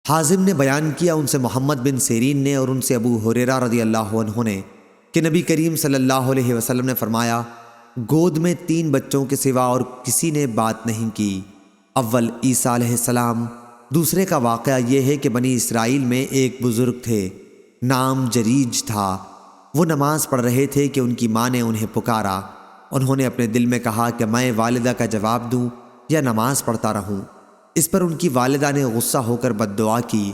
حازم نے بیان کیا ان سے محمد بن سیرین نے اور ان سے ابو ہریرہ رضی اللہ عنہ نے کہ نبی کریم صلی اللہ علیہ وسلم نے فرمایا، گود میں 3 بچوں کے سوا اور کسی نے بات نہیں کی۔ اول عیسیٰ علیہ السلام۔ دوسرے کا واقعہ یہ ہے کہ بنی اسرائیل میں ایک بزرگ تھے، نام جریج تھا۔ وہ نماز پڑھ رہے تھے کہ ان کی ماں نے انہیں پکارا۔ انہوں نے اپنے دل میں کہا کہ میں والدہ کا جواب دوں یا نماز پڑھتا رہوں۔ اس پر ان کی والدہ نے غصہ ہو کر بد دعا کی،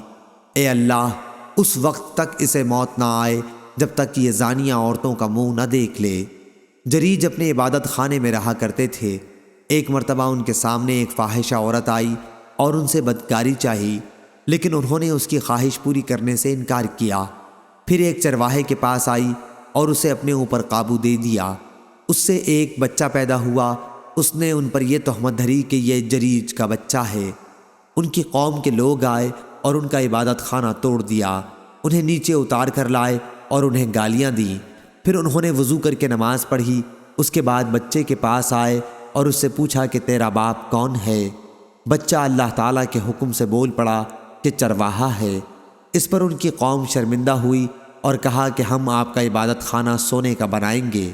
اے اللہ، اس وقت تک اسے موت نہ آئے جب تک کہ یہ زانیہ عورتوں کا منہ نہ دیکھ لے۔ جریج اپنے عبادت خانے میں رہا کرتے تھے۔ ایک مرتبہ ان کے سامنے ایک فاحشہ عورت آئی اور ان سے بدکاری چاہی، لیکن انہوں نے اس کی خواہش پوری کرنے سے انکار کیا۔ پھر ایک چرواہے کے پاس آئی اور اسے اپنے اوپر قابو دے دیا۔ اس سے ایک بچہ پیدا ہوا۔ اس نے ان پر یہ تہمت دھری کہ یہ جریج کا بچہ ہے۔ ان کی قوم کے لوگ آئے اور ان کا عبادت خانہ توڑ دیا، انہیں نیچے اتار کر لائے اور انہیں گالیاں دیں۔ پھر انہوں نے وضو کر کے نماز پڑھی۔ اس کے بعد بچے کے پاس آئے اور اس سے پوچھا کہ تیرا باپ کون ہے؟ بچہ اللہ تعالیٰ کے حکم سے بول پڑا کہ چرواہا ہے۔ اس پر ان کی قوم شرمندہ ہوئی اور کہا کہ ہم آپ کا عبادت خانہ سونے کا بنائیں گے،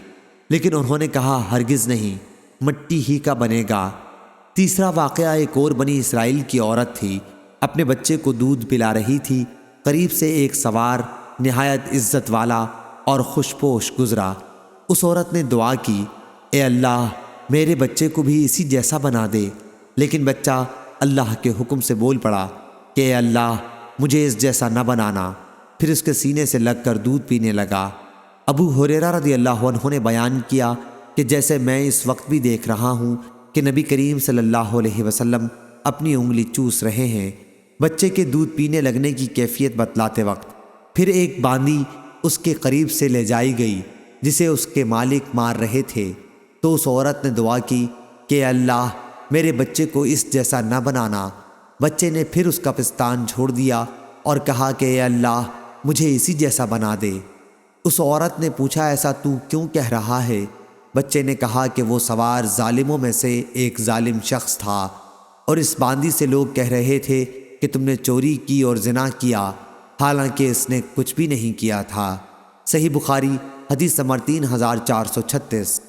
لیکن انہوں نے کہا ہرگز نہیں، مٹی ہی کا بنے گا۔ تیسرا واقعہ ایک اور بنی اسرائیل کی عورت تھی، اپنے بچے کو دودھ پلا رہی تھی۔ قریب سے ایک سوار نہایت عزت والا اور خوشپوش گزرا۔ اس عورت نے دعا کی، اے اللہ، میرے بچے کو بھی اسی جیسا بنا دے، لیکن بچہ اللہ کے حکم سے بول پڑا کہ اے اللہ، مجھے اس جیسا نہ بنانا۔ پھر اس کے سینے سے لگ کر دودھ پینے لگا۔ ابو ہریرہ رضی اللہ عنہ نے بیان کیا کہ جیسے میں اس وقت بھی دیکھ رہا ہوں کہ نبی کریم صلی اللہ علیہ وسلم اپنی انگلی چوس رہے ہیں بچے کے دودھ پینے لگنے کی کیفیت بتلاتے وقت۔ پھر ایک باندی اس کے قریب سے لے جائی گئی جسے اس کے مالک مار رہے تھے، تو اس عورت نے دعا کی کہ اے اللہ، میرے بچے کو اس جیسا نہ بنانا۔ بچے نے پھر اس کا پستان چھوڑ دیا اور کہا کہ اے اللہ، مجھے اسی جیسا بنا دے۔ اس عورت نے پوچھا ایسا تو کیوں کہہ رہا ہے؟ بچے نے کہا کہ وہ سوار ظالموں میں سے ایک ظالم شخص تھا، اور اس باندی سے لوگ کہہ رہے تھے کہ تم نے چوری کی اور زنا کیا، حالانکہ اس نے کچھ بھی نہیں کیا تھا۔ صحیح بخاری حدیث نمبر 3436۔